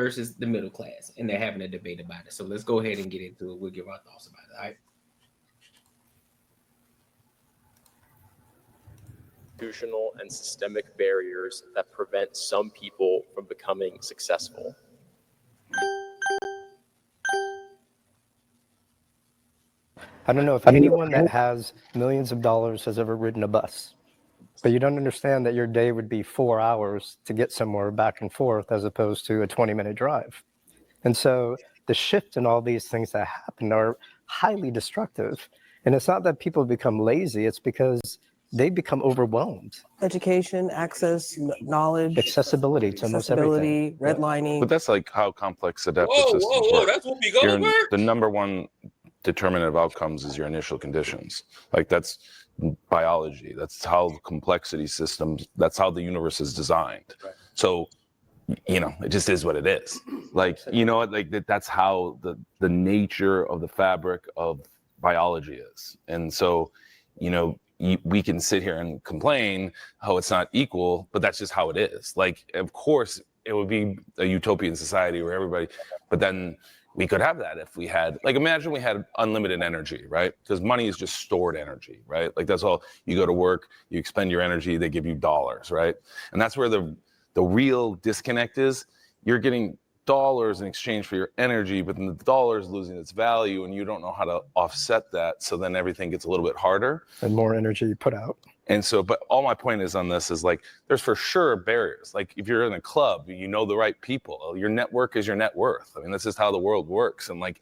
versus the middle class, and they're having a debate about it. So let's go ahead and get into it. We'll give our thoughts about it. All right. Institutional and systemic barriers that prevent some people from becoming successful. I don't know if anyone that has millions of dollars has ever ridden a bus, but you don't understand that your day would be 4 hours to get somewhere back and forth as opposed to a 20-minute drive. And so the shift in all these things that happen are highly destructive. And it's not that people become lazy, it's because they become overwhelmed. Education, access, knowledge, accessibility to almost everything. Redlining. But that's like how complex adaptive systems work. That's what we go over. The number one determinant of outcomes is your initial conditions. Like that's biology. That's how complexity systems, that's how the universe is designed. Right. So, you know, it just is what it is. Like, you know, like that's how the nature of the fabric of biology is. And so, you know, we can sit here and complain how it's not equal, but that's just how it is. Like, of course, it would be a utopian society where everybody, but then we could have that if we had, like, imagine we had unlimited energy, right? Because money is just stored energy, right? Like that's all, you go to work, you expend your energy, they give you dollars, right? And that's where the real disconnect is. You're getting dollars in exchange for your energy, but then the dollar is losing its value and you don't know how to offset that. So then everything gets a little bit harder. And more energy you put out. And so, but all my point is on this is like, there's for sure barriers. Like if you're in a club, you know the right people, your network is your net worth. I mean, this is how the world works. And like,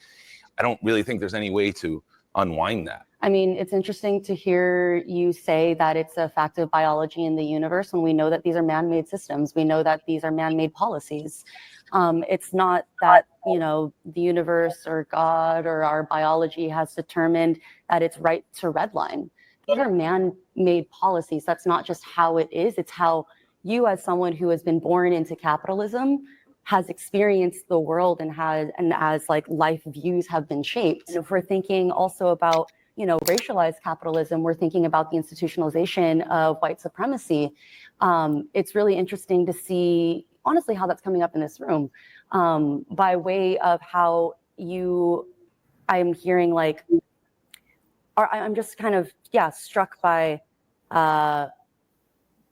I don't really think there's any way to unwind that. I mean, it's interesting to hear you say that it's a fact of biology in the universe when we know that these are man-made systems. We know that these are man-made policies. It's not that, you know, the universe or God or our biology has determined that it's right to redline. These are man-made policies. That's not just how it is. It's how you, as someone who has been born into capitalism, has experienced the world and as like life views have been shaped. If we're thinking also about, you know, racialized capitalism, we're thinking about the institutionalization of white supremacy. It's really interesting to see, honestly, how that's coming up in this room, by way of how I'm hearing like, or I'm just kind of, struck by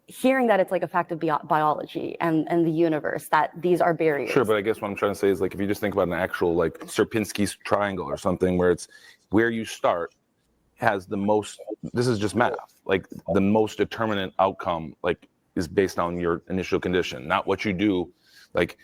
hearing that it's like a fact of biology and the universe, that these are barriers. Sure, but I guess what I'm trying to say is like, if you just think about an actual like Sierpinski's triangle or something where it's where you start has the most, this is just math, like the most determinant outcome like is based on your initial condition, not what you do. Like,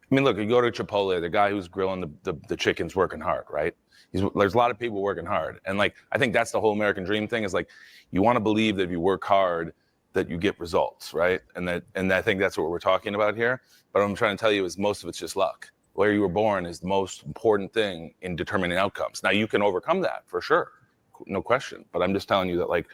I mean, look, you go to Chipotle, the guy who's grilling the chicken's working hard, right? There's a lot of people working hard. And like, I think that's the whole American dream thing is like, you want to believe that if you work hard, that you get results, right? And I think that's what we're talking about here. But what I'm trying to tell you is most of it's just luck. Where you were born is the most important thing in determining outcomes. Now you can overcome that for sure, no question. But I'm just telling you that like,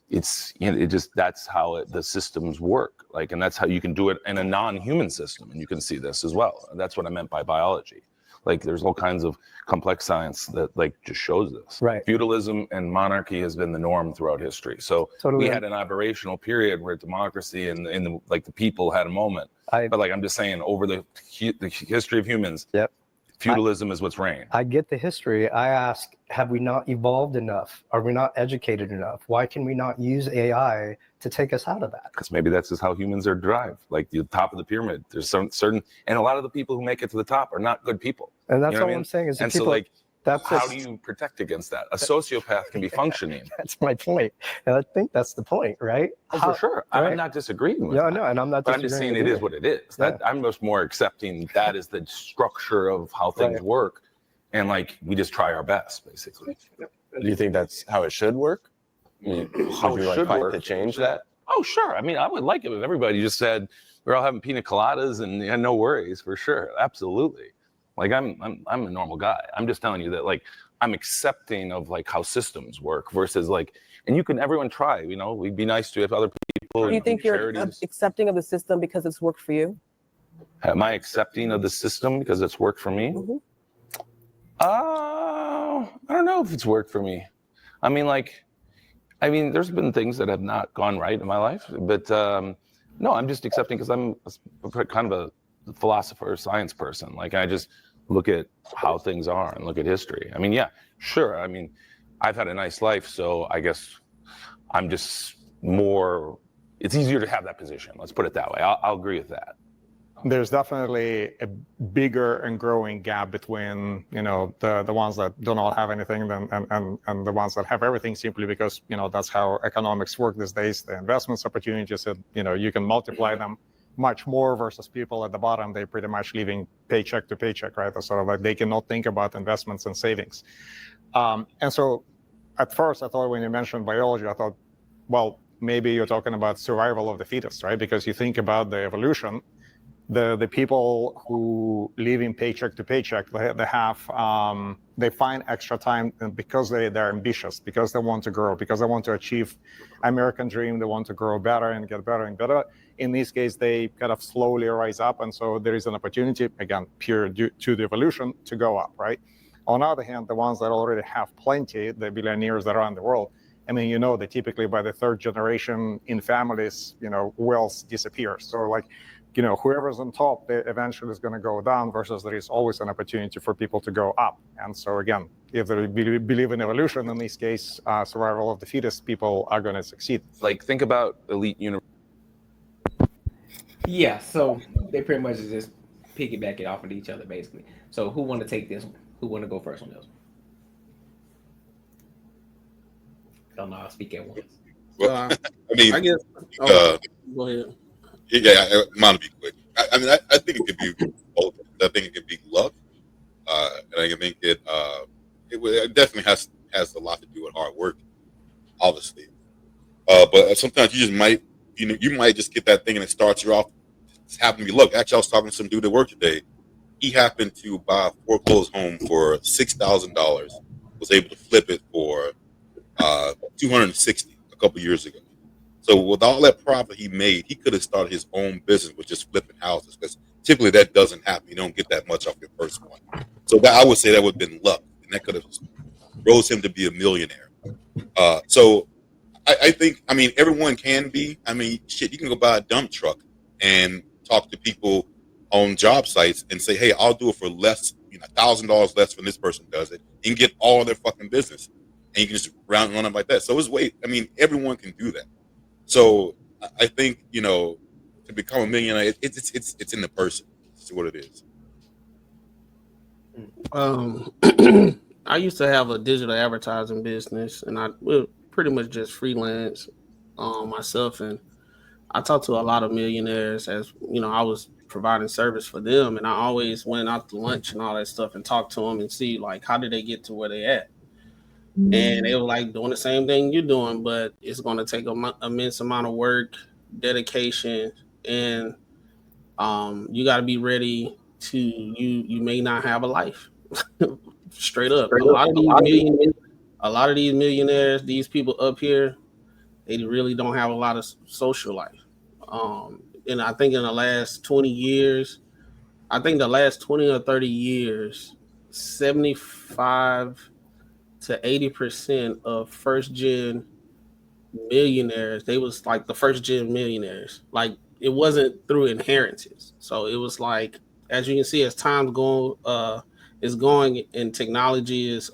it's, you know, it just, that's how the systems work. Like, and that's how you can do it in a non-human system. And you can see this as well. And that's what I meant by biology. Like there's all kinds of complex science that like just shows this. Right. Feudalism and monarchy has been the norm throughout history. So totally. We had an aberrational period where democracy and the people had a moment. But like I'm just saying, over the history of humans, yep. Feudalism is what's reigned. I get the history. I ask, have we not evolved enough? Are we not educated enough? Why can we not use AI to take us out of that? Because maybe that's just how humans are derived. Like the top of the pyramid, there's some certain, and a lot of the people who make it to the top are not good people. And that's all I'm saying is, and people, so like, that's how do you protect against that? A sociopath can be functioning. That's my point. And I think that's the point, right? Oh, for sure. Right. I'm not disagreeing with that. No, and I'm not But I'm just saying it is what it is. Yeah. I'm just more accepting that is the structure of how things work. And like, we just try our best, basically. Do you think that's how it should work? How it should work to change that? Oh, sure. I mean, I would like it if everybody just said, we're all having pina coladas and no worries, for sure. Absolutely. Like I'm a normal guy. I'm just telling you that like I'm accepting of like how systems work versus like, and everyone try, you know, we'd be nice to other people. Do you think you're accepting of the system because it's worked for you? Am I accepting of the system because it's worked for me? Mm-hmm. I don't know if it's worked for me. I mean, there's been things that have not gone right in my life, but no, I'm just accepting because I'm kind of philosopher or science person. Like I just look at how things are and look at history. I mean, yeah, sure. I mean, I've had a nice life, so I guess I'm just more. It's easier to have that position. Let's put it that way. I'll agree with that. There's definitely a bigger and growing gap between, you know, the ones that do not have anything and the ones that have everything, simply because, you know, that's how economics work these days. The investments opportunities, you know, you can multiply them much more versus people at the bottom. They're pretty much living paycheck to paycheck, right? That's sort of like they cannot think about investments and savings. And so at first I thought when you mentioned biology, I thought, well, maybe you're talking about survival of the fittest, right? Because you think about the evolution, the people who live in paycheck to paycheck, they find extra time because they're ambitious, because they want to grow, because they want to achieve American dream. They want to grow better and get better and better. In this case, they kind of slowly rise up, and so there is an opportunity, again, pure due to the evolution, to go up, right? On the other hand, the ones that already have plenty, the billionaires that are in the world, I mean, you know, that typically by the third generation in families, you know, wealth disappears. So like, you know, whoever's on top, they eventually is going to go down, versus there is always an opportunity for people to go up. And so again, if they believe in evolution, in this case, survival of the fittest, people are going to succeed. Like think about elite university. Yeah, so they pretty much just piggyback it off of each other, basically. So who want to take this one? Who want to go first on this one? Don't know. I'll speak at once. Well, I mean, I guess. Go ahead. Yeah, mine will be quick. I mean, I think it could be both. I think it could be luck, and I think it definitely has a lot to do with hard work, obviously. But sometimes you just might, you might just get that thing and it starts you off. It's happened to be luck. Actually, I was talking to some dude at work today. He happened to buy a foreclosed home for $6,000. Was able to flip it for $260 a couple years ago. So with all that profit he made, he could have started his own business with just flipping houses, because typically that doesn't happen. You don't get that much off your first one. So that, I would say that would have been luck, and that could have rose him to be a millionaire. So I think, I mean, everyone can be. I mean, shit, you can go buy a dump truck and talk to people on job sites and say, hey, I'll do it for less, $1,000 less when this person does it, and get all their fucking business. And you can just run them like that. So everyone can do that. So I think, to become a millionaire, it's in the person. It's what it is. I used to have a digital advertising business, and I would pretty much just freelance myself. And I talked to a lot of millionaires as, I was providing service for them. And I always went out to lunch and all that stuff and talked to them and see, like, how did they get to where they at? And they were like doing the same thing you're doing, but it's going to take an immense amount of work, dedication, and you got to be ready to, you may not have a life. Straight up. A lot of these millionaires, these people up here, they really don't have a lot of social life. And I think in the last 20 years, the last 20 or 30 years, 75 to 80% of first gen millionaires, they was like the first gen millionaires. Like, it wasn't through inheritance. So it was like, as you can see, as time is going and technology is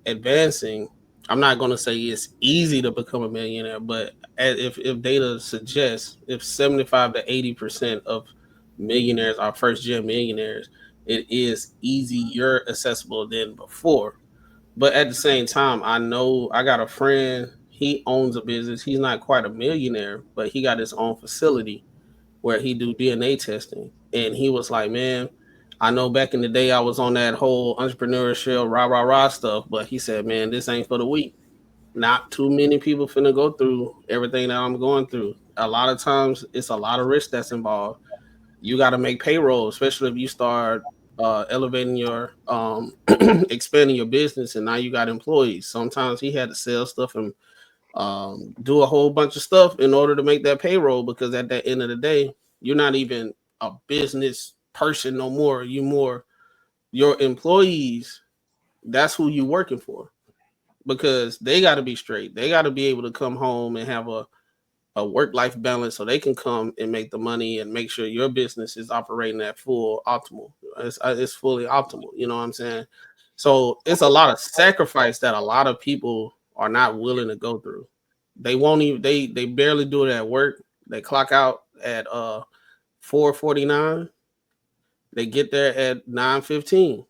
advancing, I'm not going to say it's easy to become a millionaire, but if data suggests, if 75 to 80% of millionaires are first gen millionaires, it is easier accessible than before. But at the same time, I know I got a friend, he owns a business. He's not quite a millionaire, but he got his own facility where he do DNA testing. And he was like, man, I know back in the day I was on that whole entrepreneurship rah stuff, but he said, man, this ain't for the weak. Not too many people finna go through everything that I'm going through. A lot of times it's a lot of risk that's involved. You got to make payroll, especially if you start elevating your expanding your business, and now you got employees. Sometimes he had to sell stuff and do a whole bunch of stuff in order to make that payroll, because at the end of the day, you're not even a business person no more. You more your employees. That's who you working for, because they got to be straight. They got to be able to come home and have a a work-life balance so they can come and make the money and make sure your business is operating at full optimal. It's fully optimal. You know what I'm saying? So it's a lot of sacrifice that a lot of people are not willing to go through. They won't even they barely do it at work. They clock out at 4:49. They get there at 9:15.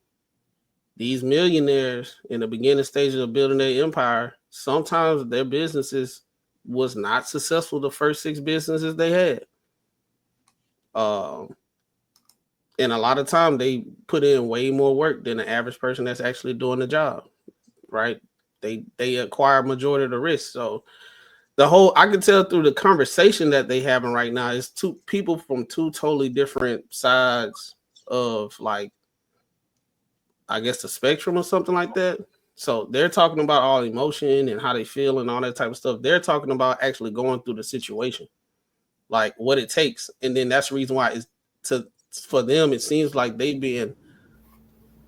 These millionaires in the beginning stages of building their empire, sometimes their businesses was not successful the first 6 businesses they had. And a lot of time they put in way more work than the average person that's actually doing the job, right? They acquire majority of the risk. So the whole, I can tell through the conversation that they having right now is two people from two totally different sides of, like, I guess, the spectrum or something like that. So they're talking about all emotion and how they feel and all that type of stuff. They're talking about actually going through the situation, like what it takes. And then that's the reason why for them, it seems like they being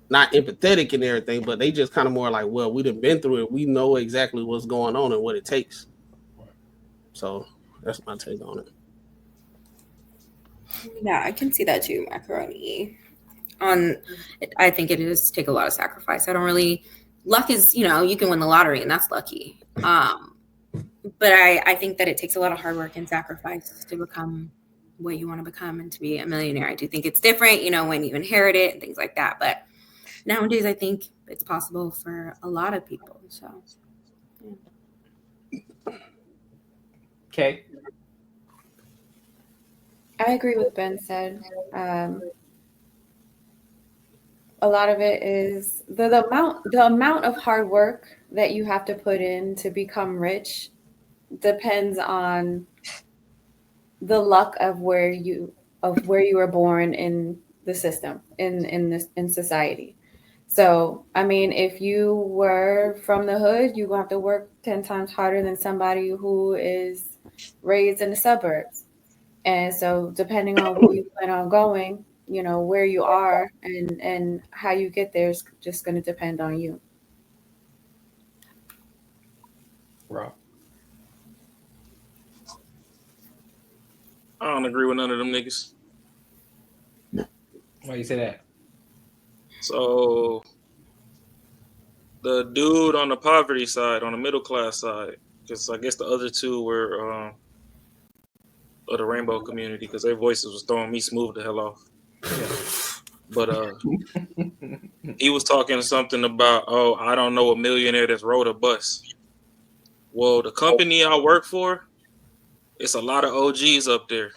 not empathetic and everything, but they just kind of more like, well, we done been through it. We know exactly what's going on and what it takes. So that's my take on it. Yeah, I can see that too, Macaroni. I think it does take a lot of sacrifice. I don't really, luck is, you can win the lottery and that's lucky. But I think that it takes a lot of hard work and sacrifice to become what you want to become and to be a millionaire. I do think it's different, when you inherit it and things like that. But nowadays, I think it's possible for a lot of people. So, yeah. Okay. I agree with Ben said. A lot of it is the amount of hard work that you have to put in to become rich depends on the luck of where you were born in the system, in society. So, I mean, if you were from the hood, you have to work 10 times harder than somebody who is raised in the suburbs. And so depending on where you plan on going, where you are and how you get there is just going to depend on you. Rob? I don't agree with none of them niggas. Why you say that? So the dude on the poverty side, on the middle class side, because I guess the other two were of the rainbow community, because their voices was throwing me smooth the hell off. But he was talking something about, I don't know a millionaire that's rode a bus. Well, the company I work for, it's a lot of OGs up there.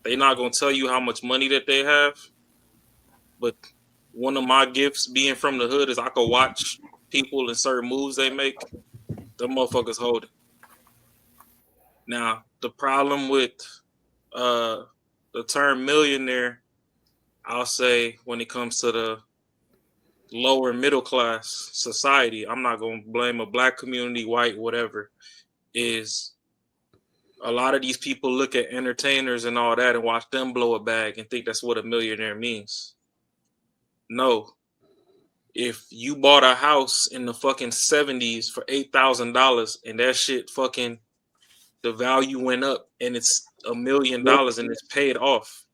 They're not gonna tell you how much money that they have, but one of my gifts being from the hood is I could watch people and certain moves they make. Them motherfuckers hold it. Now, the problem with the term millionaire, I'll say when it comes to the lower middle class society, I'm not going to blame a black community, white, whatever, is a lot of these people look at entertainers and all that and watch them blow a bag and think that's what a millionaire means. No. If you bought a house in the fucking 70s for $8,000 and that shit fucking, the value went up and it's $1 million and it's paid off,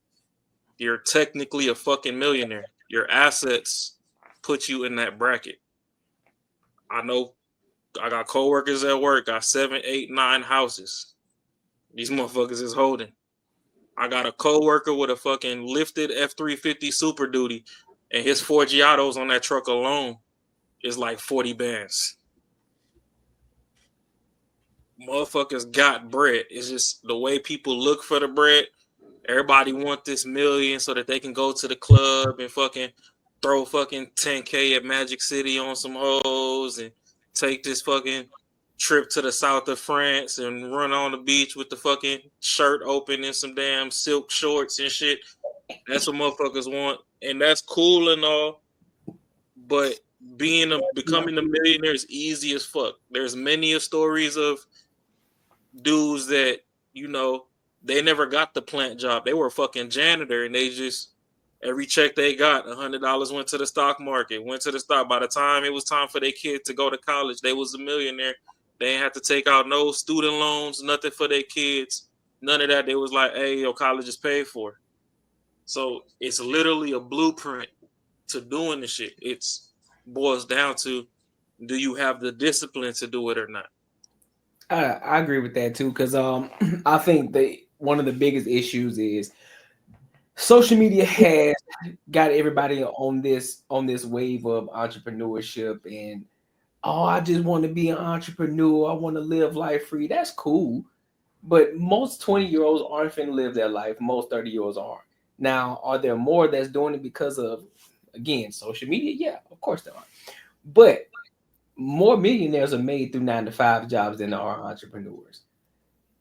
you're technically a fucking millionaire. Your assets put you in that bracket. I know I got coworkers at work, got 7, 8, 9 houses. These motherfuckers is holding. I got a coworker with a fucking lifted F-350 Super Duty, and his 4 Giottos on that truck alone is like 40 bands. Motherfuckers got bread. It's just the way people look for the bread. Everybody want this million so that they can go to the club and fucking throw fucking 10K at Magic City on some hoes and take this fucking trip to the south of France and run on the beach with the fucking shirt open and some damn silk shorts and shit. That's what motherfuckers want. And that's cool and all. But becoming a millionaire is easy as fuck. There's many stories of dudes that, they never got the plant job. They were a fucking janitor and they just, every check they got, $100 went to the stock market, went to the stock. By the time it was time for their kid to go to college, they was a millionaire They ain't have to take out no student loans, nothing for their kids, none of that. They was like, hey, your college is paid for. So it's literally a blueprint to doing the shit. It's boils down to, do you have the discipline to do it or not? I agree with that too, because I think one of the biggest issues is social media has got everybody on this wave of entrepreneurship, and I just want to be an entrepreneur. I want to live life free. That's cool, but most 20-year-olds aren't finna live their life. Most 30-year-olds aren't. Now, are there more that's doing it because of, again, social media? Yeah, of course there are, but more millionaires are made through 9-to-5 jobs than there are entrepreneurs.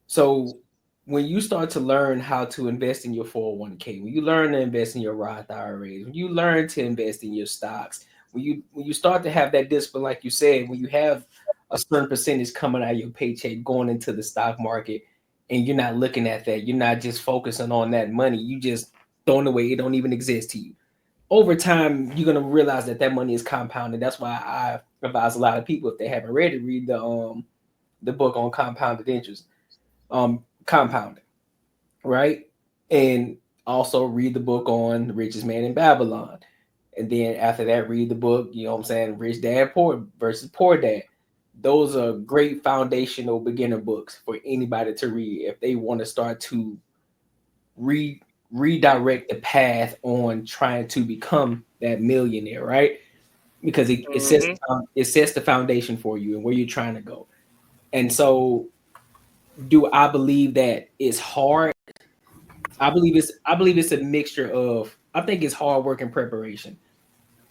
So when you start to learn how to invest in your 401k, when you learn to invest in your Roth IRAs, when you learn to invest in your stocks, when you start to have that discipline, like you said, when you have a certain percentage coming out of your paycheck going into the stock market, and you're not looking at that, you're not just focusing on that money, you just throwing away, it don't even exist to you. Over time, you're gonna realize that money is compounded. That's why I advise a lot of people, if they haven't read it, read the book on compounded interest, compounding, right? And also read the book on The Richest Man in Babylon. And then after that, read the book, you know what I'm saying, Rich Dad Poor versus Poor Dad. Those are great foundational beginner books for anybody to read if they want to start to redirect the path on trying to become that millionaire, right? Because it sets the foundation for you and where you're trying to go. And so, do I believe that it's hard? I believe it's a mixture of, I think it's hard work and preparation.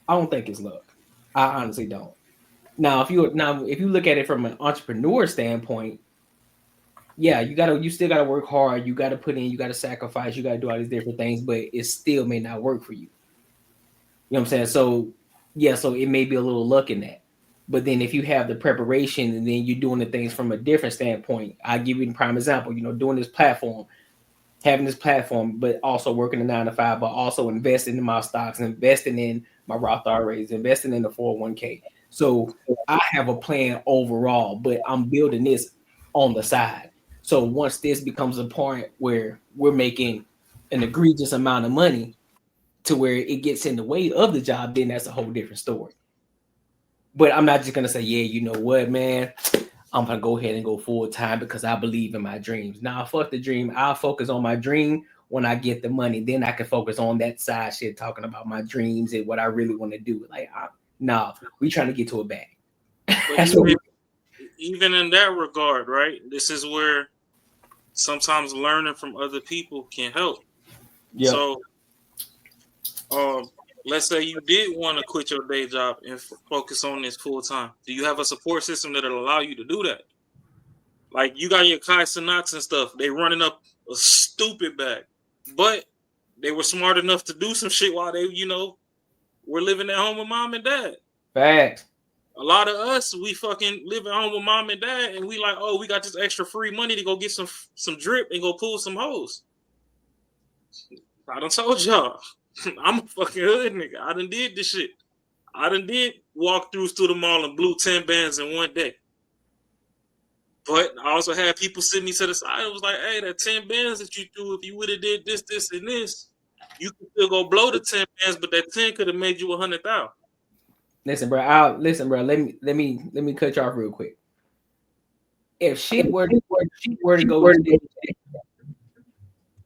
I don't think it's luck. I honestly don't. Now, if you look at it from an entrepreneur standpoint, yeah, you still gotta work hard, you gotta put in, you gotta sacrifice, you gotta do all these different things, but it still may not work for you. You know what I'm saying? So yeah, so it may be a little luck in that. But then if you have the preparation and then you're doing the things from a different standpoint, I'll give you a prime example, doing this platform, having this platform, but also working a 9-to-5, but also investing in my stocks, investing in my Roth IRAs, investing in the 401k. So I have a plan overall, but I'm building this on the side. So once this becomes a point where we're making an egregious amount of money to where it gets in the way of the job, then that's a whole different story. But I'm not just going to say, yeah, you know what, man, I'm going to go ahead and go full time because I believe in my dreams. Now, fuck the dream. I'll focus on my dream when I get the money. Then I can focus on that side shit, talking about my dreams and what I really want to do. Like, we trying to get to a bag. Even in that regard, right? This is where sometimes learning from other people can help. Yeah. So, let's say you did want to quit your day job and focus on this full time. Do you have a support system that'll allow you to do that? Like, you got your Kai Cenats and stuff. They running up a stupid bag, but they were smart enough to do some shit while they, were living at home with mom and dad. Facts. A lot of us, we fucking live at home with mom and dad, and we like, oh, we got this extra free money to go get some drip and go pull some hoes. I done told y'all, I'm a fucking hood nigga. I done did this shit. I done did walk through to the mall and blew 10 bands in one day. But I also had people sit me to the side. It was like, hey, that 10 bands that you threw, if you would have did this, this, and this, you could still go blow the 10 bands, but that 10 could have made you 100,000. Listen, bro. Let me cut you off real quick. If shit were to go,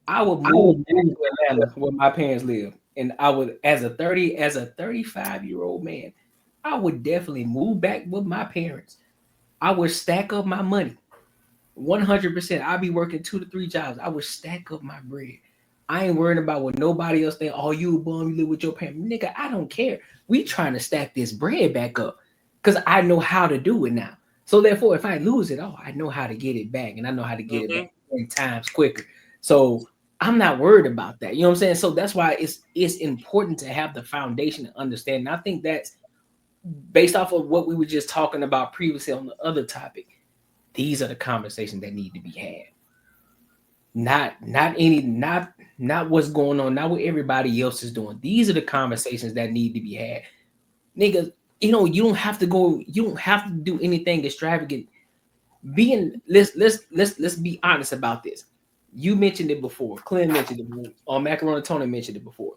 I would move to Atlanta where my parents live, and I would, as a 35-year-old man, I would definitely move back with my parents. I would stack up my money, 100%. I'd be working 2 to 3 jobs. I would stack up my bread. I ain't worrying about what nobody else think. Oh, you a bum, you live with your parents. Nigga, I don't care. We trying to stack this bread back up because I know how to do it now. So therefore, if I lose it, I know how to get it back, and I know how to get it back 10 times quicker. So I'm not worried about that. You know what I'm saying? So that's why it's important to have the foundation to understand. And I think that's based off of what we were just talking about previously on the other topic. These are the conversations that need to be had. Not what's going on, not what everybody else is doing. These are the conversations that need to be had. Niggas, you don't have to do anything extravagant let's be honest about this. You mentioned it before. Clint mentioned it before. Macaroni Tony mentioned it before.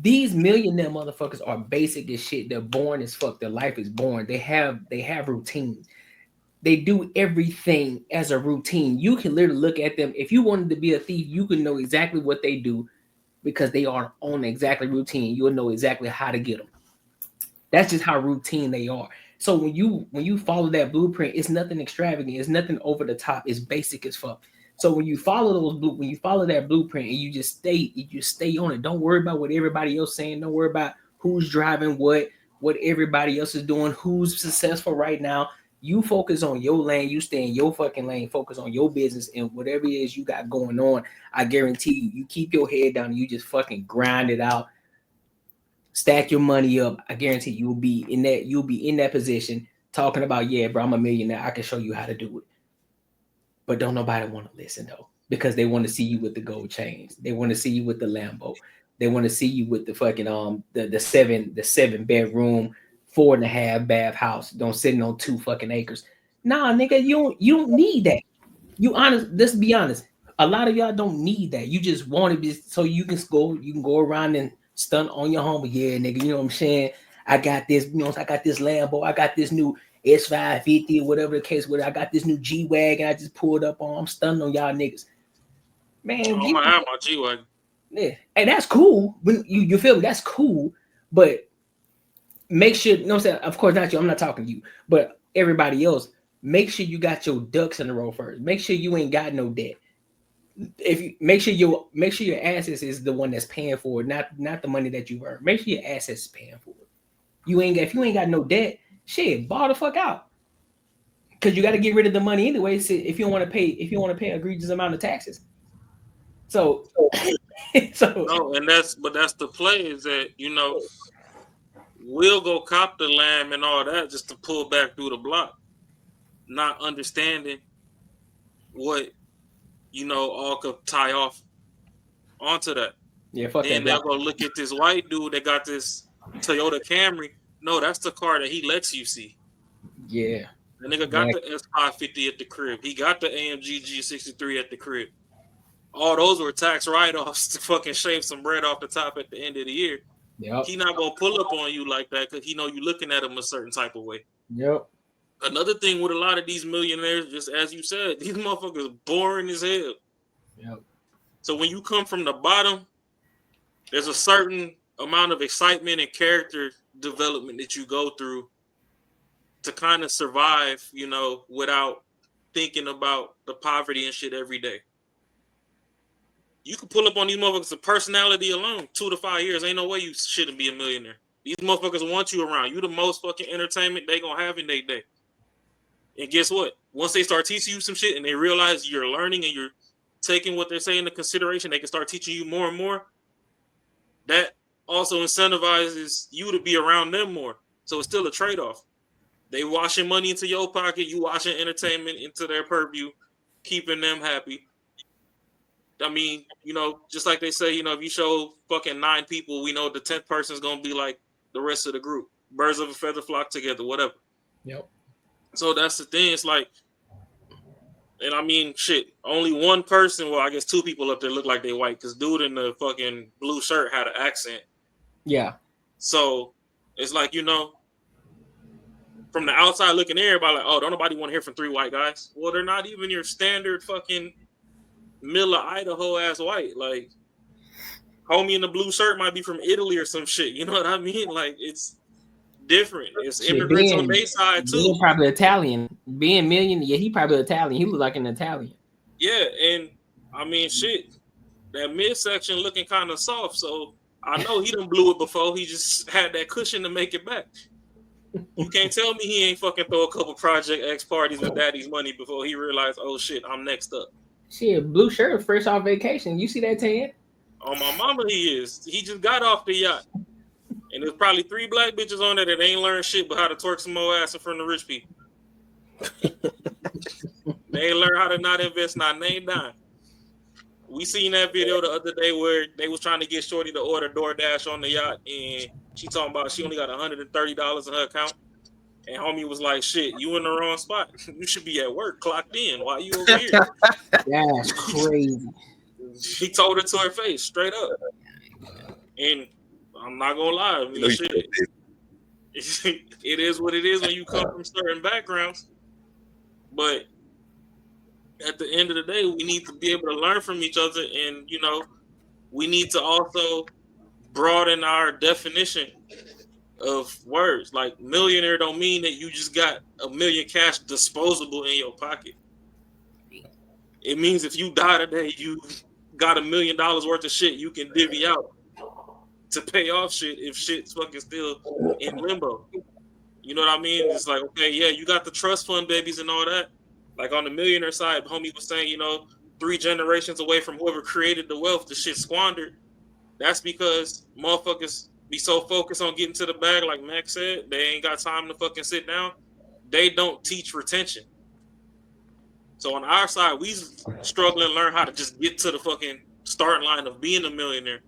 These millionaire motherfuckers are basic as shit. They're born as fuck. Their life is born. They have routines. They do everything as a routine. You can literally look at them. If you wanted to be a thief, you can know exactly what they do because they are on exactly routine. You'll know exactly how to get them. That's just how routine they are. So when you follow that blueprint, it's nothing extravagant. It's nothing over the top. It's basic as fuck. So when you follow that blueprint and you just stay on it. Don't worry about what everybody else saying. Don't worry about who's driving what everybody else is doing, who's successful right now. You focus on your lane. You stay in your fucking lane. Focus on your business and whatever it is you got going on. I guarantee you keep your head down and you just fucking grind it out. Stack your money up. I guarantee you'll be in that position talking about, yeah, bro, I'm a millionaire. I can show you how to do it. But don't nobody want to listen though, because they want to see you with the gold chains. They want to see you with the Lambo. They want to see you with the fucking the 7-bedroom, 4.5 bath house. Don't sitting on 2 fucking acres. Nah, nigga, you don't need that. Let's be honest. A lot of y'all don't need that. You just want it so you can go around and stunt on your home. Yeah, nigga, you know what I'm saying? I got this, I got this Lambo, I got this new S550 or whatever the case was. I got this new G-Wagon I just pulled up on. I'm stunning on y'all niggas. Man, I might have my G-Wagon. Yeah, and that's cool. When you feel me, that's cool. But make sure, you know what I'm saying? Of course, not you. I'm not talking to you, but everybody else, make sure you got your ducks in a row first. Make sure you ain't got no debt. If you make sure your assets is the one that's paying for it, not the money that you earn. Make sure your assets is paying for it. If you ain't got no debt, shit, ball the fuck out. Because you got to get rid of the money anyway. So if you don't want to pay an egregious amount of taxes. So no, and that's the play is that we'll go cop the lamb and all that just to pull back through the block, not understanding what all could tie off onto that. Yeah, fuck then that. They'll go look at this white dude that got this Toyota Camry. No, that's the car that he lets you see. Yeah. The nigga got the S550 at the crib. He got the AMG G63 at the crib. All those were tax write-offs to fucking shave some bread off the top at the end of the year. Yep. He not gonna pull up on you like that because he know you looking at him a certain type of way. Yep. Another thing with a lot of these millionaires, just as you said, these motherfuckers boring as hell. Yep. So when you come from the bottom, there's a certain amount of excitement and character development that you go through to kind of survive, without thinking about the poverty and shit every day. You can pull up on these motherfuckers with personality alone, 2 to 5 years. Ain't no way you shouldn't be a millionaire. These motherfuckers want you around. You the most fucking entertainment they gonna have in their day. And guess what? Once they start teaching you some shit and they realize you're learning and you're taking what they're saying into consideration, they can start teaching you more and more. That also incentivizes you to be around them more. So it's still a trade-off. They washing money into your pocket, you washing entertainment into their purview, keeping them happy. I mean, just like they say, if you show fucking 9 people, we know the 10th person is going to be like the rest of the group. Birds of a feather flock together, whatever. Yep. So that's the thing. It's like, and I mean, shit, only one person, well, I guess 2 people up there look like they white because dude in the fucking blue shirt had an accent. Yeah. So it's like, from the outside looking in, everybody like, oh, don't nobody want to hear from 3 white guys. Well, they're not even your standard fucking Miller, Idaho ass white. Like, homie in the blue shirt might be from Italy or some shit. You know what I mean? Like, it's different. It's immigrants on their side too. Being probably Italian. Being million, yeah, he probably Italian. He look like an Italian. Yeah, and I mean, shit, that midsection looking kind of soft. So I know he done blew it before. He just had that cushion to make it back. You can't tell me he ain't fucking throw a couple Project X parties with daddy's money before he realized, oh shit, I'm next up. Shit, blue shirt, fresh off vacation. You see that, Ted? On my mama, he is. He just got off the yacht. And there's probably 3 black bitches on there that ain't learned shit but how to twerk some more ass in front of rich people. They ain't learned how to not invest, not name dime. We seen that video the other day where they was trying to get Shorty to order DoorDash on the yacht, and she talking about she only got $130 in her account. And homie was like, shit, you in the wrong spot. You should be at work, clocked in. Why you over here? That's crazy. He told it to her face, straight up. And I'm not gonna lie, I mean, shit, it is what it is when you come from certain backgrounds. But at the end of the day, we need to be able to learn from each other, and you know, we need to also broaden our definition of words. Like millionaire don't mean that you just got $1 million cash disposable in your pocket. It means if you die today, you got $1 million worth of shit you can divvy out to pay off shit if shit's fucking still in limbo. You know what I mean? It's like, okay, yeah, you got the trust fund babies and all that. Like on the millionaire side, homie was saying, you know, 3 generations away from whoever created the wealth, the shit squandered. That's because motherfuckers be so focused on getting to the bag, like Max said, they ain't got time to fucking sit down. They don't teach retention. So on our side, we struggling to learn how to just get to the fucking starting line of being a millionaire.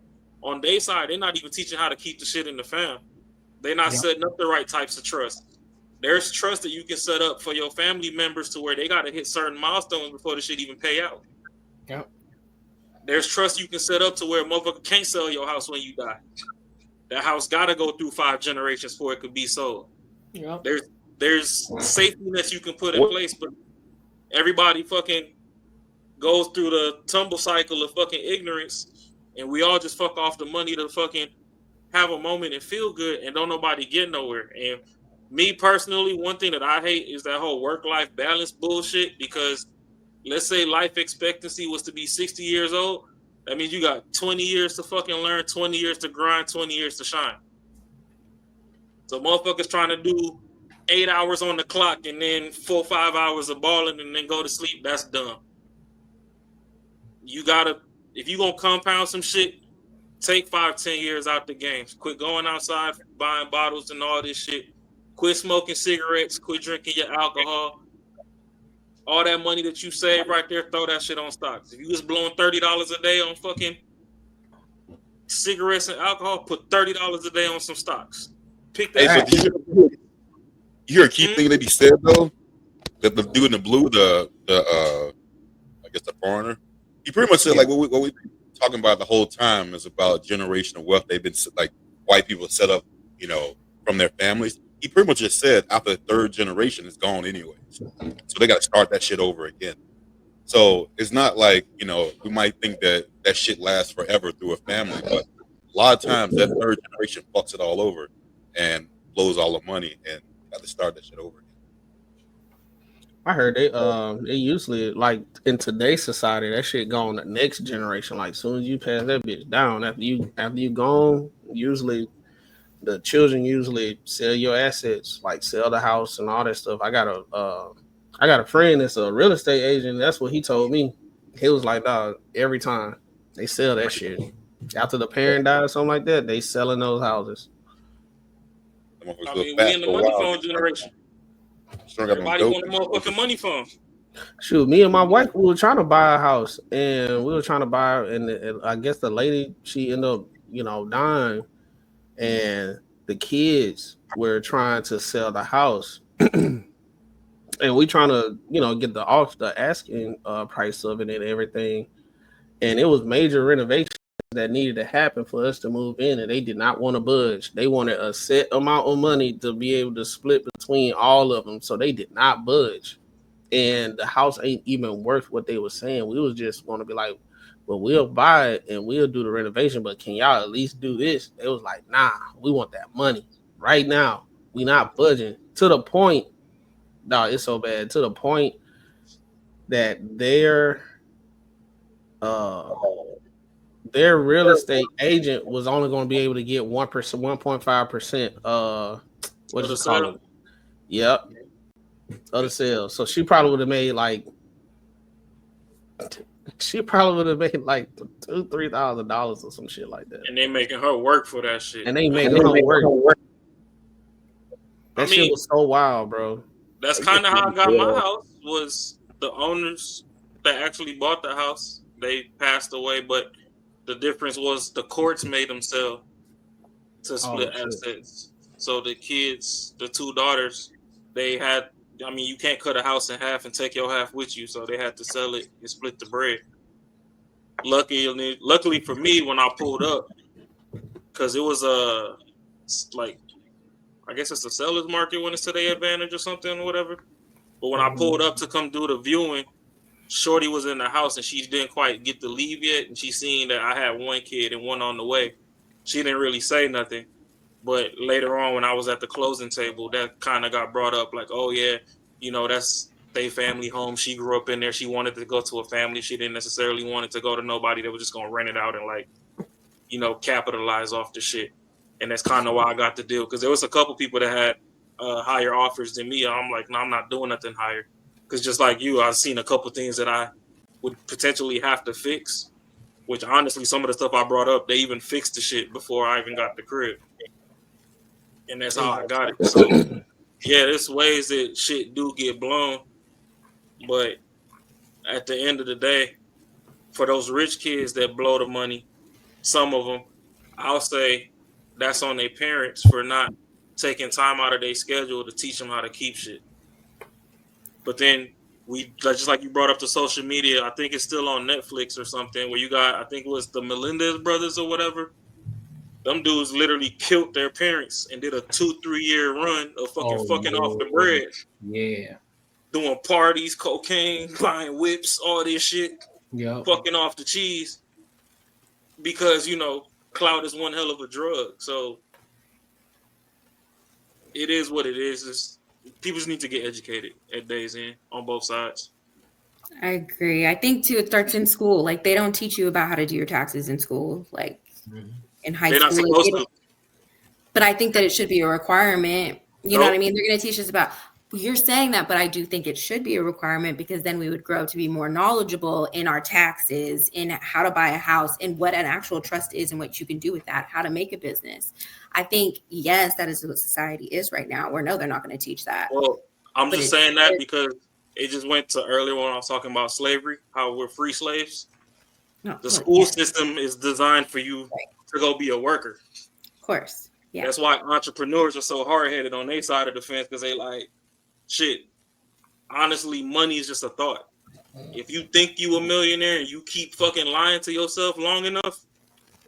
On their side, they're not even teaching how to keep the shit in the fam. They're not setting up the right types of trust. There's trust that you can set up for your family members to where they got to hit certain milestones before the shit even pay out. Yep. There's trust you can set up to where a motherfucker can't sell your house when you die. That house got to go through 5 generations before it could be sold. Yep. There's safety nets you can put in place, but everybody fucking goes through the tumble cycle of fucking ignorance, and we all just fuck off the money to fucking have a moment and feel good, and don't nobody get nowhere. And me personally, one thing that I hate is that whole work-life balance bullshit, because let's say life expectancy was to be 60 years old. That means you got 20 years to fucking learn, 20 years to grind, 20 years to shine. So motherfuckers trying to do 8 hours on the clock and then 4 or 5 hours of balling and then go to sleep. That's dumb. You gotta, if you gonna compound some shit, take 5-10 years out the games. Quit going outside buying bottles and all this shit. Quit smoking cigarettes. Quit drinking your alcohol. All that money that you save right there, throw that shit on stocks. If you was blowing $30 a day on fucking cigarettes and alcohol, put $30 a day on some stocks. Pick that. Hey, so you hear a key thing that he said though? That the dude in the blue, I guess the foreigner, he pretty much said like what we've been talking about the whole time is about generational wealth. They've been like white people set up, you know, from their families. He pretty much just said after the 3rd generation, it's gone anyways. So they got to start that shit over again. So it's not like, you know, we might think that that shit lasts forever through a family, but a lot of times that 3rd generation fucks it all over and blows all the money and got to start that shit over again. I heard they usually, like in today's society, that shit go on the next generation. Like as soon as you pass that bitch down, after you gone, usually the children usually sell your assets, like sell the house and all that stuff. I got a friend that's a real estate agent. That's what he told me. He was like, dog, every time they sell that shit after the parent died or something like that, they selling those houses. I mean, we in the money phone generation. Everybody want a motherfucking money phone. Shoot, me and my wife, we were trying to buy a house, and we were trying to buy, and I guess the lady, she ended up, you know, dying, and the kids were trying to sell the house, and we trying to, you know, get the asking price of it and everything, and it was major renovations that needed to happen for us to move in, and they did not want to budge. They wanted a set amount of money to be able to split between all of them, so they did not budge. And the house ain't even worth what they were saying. We was just want to be like, well, we'll buy it and we'll do the renovation, but can y'all at least do this? It was like, nah, we want that money right now. We not budging, to the point, no, it's so bad, to the point that their real estate agent was only going to be able to get 1%, 1.5%. What do you call it? Yep, other sales. So she probably would have made like $2,000-$3,000 or some shit like that. And they making her work for that shit. And they making her work. That shit was so wild, bro. That's kind of how I got my house. Was the owners that actually bought the house, they passed away, but the difference was the courts made them sell to split assets. So the kids, the 2 daughters, they had. I mean, you can't cut a house in half and take your half with you, so they had to sell it and split the bread. Luckily for me, when I pulled up, because it was like, I guess it's a seller's market when it's to their advantage or something or whatever. But when I pulled up to come do the viewing, Shorty was in the house and she didn't quite get to leave yet, and she seen that I had one kid and one on the way. She didn't really say nothing, but later on when I was at the closing table, that kind of got brought up, like, oh yeah, you know, that's they family home. She grew up in there. She wanted to go to a family. She didn't necessarily want it to go to nobody that was just gonna rent it out and, like, you know, capitalize off the shit. And that's kind of why I got the deal, because there was a couple people that had higher offers than me. I'm like, no, I'm not doing nothing higher. Because just like you, I've seen a couple things that I would potentially have to fix, which honestly, some of the stuff I brought up, they even fixed the shit before I even got the crib. And that's how I got it. So, yeah, there's ways that shit do get blown. But at the end of the day, for those rich kids that blow the money, some of them, I'll say that's on their parents for not taking time out of their schedule to teach them how to keep shit. But then just like you brought up the social media, I think it's still on Netflix or something, where you got, I think it was the Millionaires brothers or whatever. Them dudes literally killed their parents and did a 2-3 year run of fucking off the bread. Yeah. Doing parties, cocaine, buying whips, all this shit. Yeah. Fucking off the cheese. Because, you know, clout is one hell of a drug. So it is what it is. People just need to get educated at day's end on both sides. I agree. I think too, it starts in school. Like, they don't teach you about how to do your taxes in school, like in high They're school. not supposed to. But I think that it should be a requirement. You know what I mean? They're going to teach us about. You're saying that, but I do think it should be a requirement, because then we would grow to be more knowledgeable in our taxes, in how to buy a house, and what an actual trust is and what you can do with that, how to make a business. I think, yes, that is what society is right now, where no, they're not going to teach that. Well, I'm just saying that because it just went to earlier when I was talking about slavery, how we're free slaves. The school system is designed for you to go be a worker. Of course. Yeah. That's why entrepreneurs are so hard-headed on their side of the fence, because they like, shit, honestly, money is just a thought. If you think you a millionaire and you keep fucking lying to yourself long enough,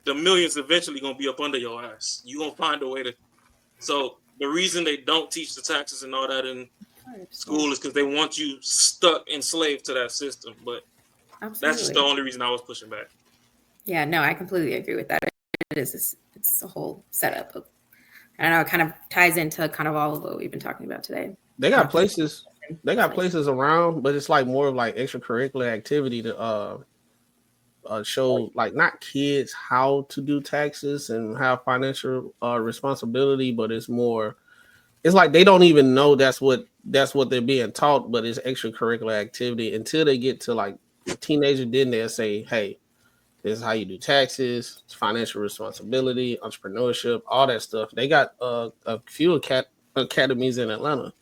the millions eventually gonna be up under your ass. You gonna find a way to. So the reason they don't teach the taxes and all that in school is because they want you stuck enslaved to that system. But that's just the only reason I was pushing back. Yeah, no, I completely agree with that. It's a whole setup of, I know it kind of ties into kind of all of what we've been talking about today. They got places around, but it's like more of like extracurricular activity to show, like, not kids how to do taxes and have financial responsibility, but it's like they don't even know that's what they're being taught, but it's extracurricular activity until they get to like a teenager. Then they'll say, hey, this is how you do taxes, financial responsibility, entrepreneurship, all that stuff. They got a few academies in Atlanta.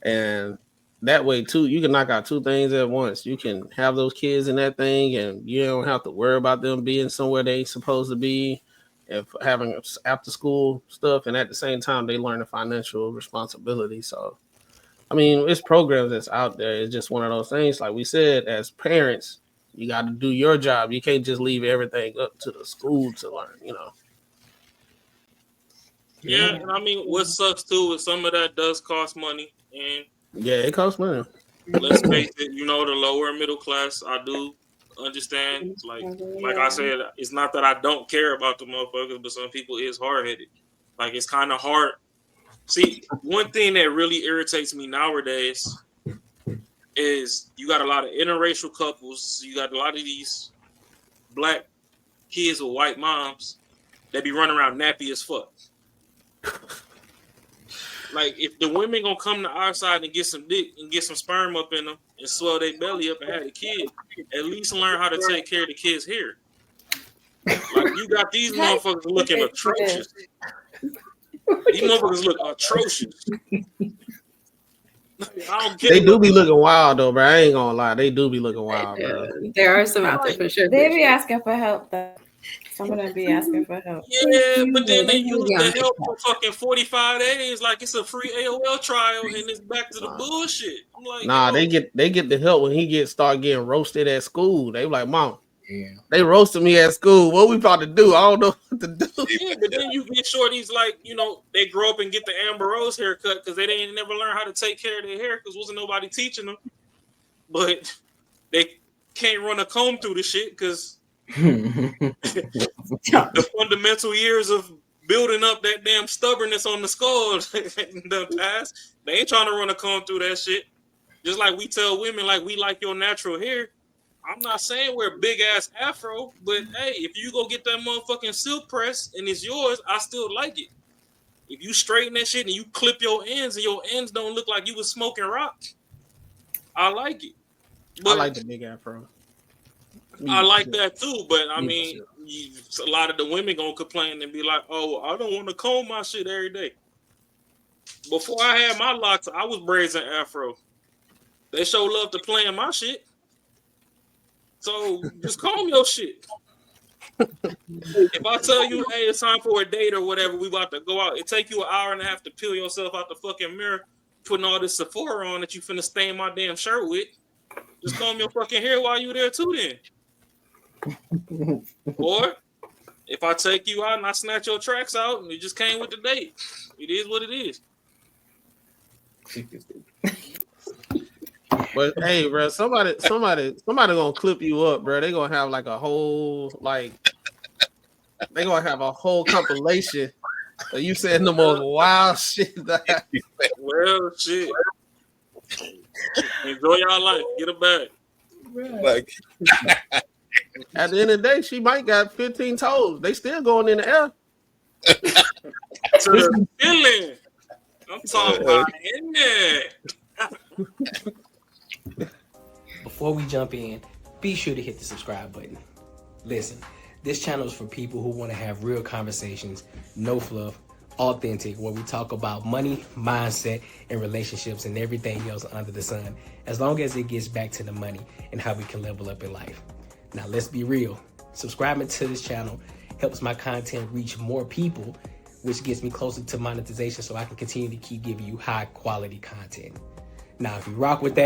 And that way too, you can knock out two things at once. You can have those kids in that thing, and you don't have to worry about them being somewhere they supposed to be, and having after school stuff. And at the same time, they learn the financial responsibility. So, I mean, it's programs that's out there. It's just one of those things. Like we said, as parents, you got to do your job. You can't just leave everything up to the school to learn, you know. Yeah, and I mean, what sucks too is some of that does cost money, and yeah, it costs money. Let's face it, you know, the lower middle class, I do understand. Like I said, it's not that I don't care about the motherfuckers, but some people is hard-headed. Like, it's kind of hard. See, one thing that really irritates me nowadays is you got a lot of interracial couples. You got a lot of these black kids with white moms that be running around nappy as fuck. Like, if the women gonna come to our side and get some dick and get some sperm up in them and swell their belly up and have a kid, at least learn how to take care of the kid's hair. Like, you got these motherfuckers looking atrocious. These motherfuckers look atrocious. I don't get They do be looking wild though, bro. I ain't gonna lie, they do be looking wild, bro. There are some out there for sure. They be asking for help though. Some of them be asking for help. Yeah, but then they use the help for fucking 45 days like it's a free AOL trial and it's back to the bullshit. I'm like, Nah, yo. they get the help when he start getting roasted at school. They like, Mom, Yeah. they roasted me at school. What we about to do? I don't know what to do. Yeah, but then you get shorties like, you know, they grow up and get the Amber Rose haircut because they didn't never learn how to take care of their hair because wasn't nobody teaching them. But they can't run a comb through the shit because the fundamental years of building up that damn stubbornness on the skull the past. They ain't trying to run a comb through that shit. Just like we tell women, like, we like your natural hair. I'm not saying wear a big ass afro, but hey, if you go get that motherfucking silk press and it's yours, I still like it. If you straighten that shit and you clip your ends and your ends don't look like you was smoking rock, I like it. But I like the big afro. I like that too, but I mean, a lot of the women gonna complain and be like, "Oh, I don't want to comb my shit every day." Before I had my locks, I was braiding afro. They show love to playing my shit, so just comb your shit. If I tell you, "Hey, it's time for a date or whatever, we about to go out," it take you an hour and a half to peel yourself out the fucking mirror, putting all this Sephora on that you finna stain my damn shirt with. Just comb your fucking hair while you there too, then. Or if I take you out and I snatch your tracks out and it just came with the date, it is what it is. But hey, bro, somebody gonna clip you up, bro. They gonna have like a whole they gonna have a whole compilation of you saying the most wild shit. Well, shit. Enjoy your life. Get it back. Like. At the end of the day, she might got 15 toes. They still going in the air. To the ceiling. I'm talking about in there. Before we jump in, be sure to hit the subscribe button. Listen, this channel is for people who want to have real conversations, no fluff, authentic, where we talk about money, mindset, and relationships and everything else under the sun, as long as it gets back to the money and how we can level up in life. Now, let's be real. Subscribing to this channel helps my content reach more people, which gets me closer to monetization so I can continue to keep giving you high quality content. Now, if you rock with that,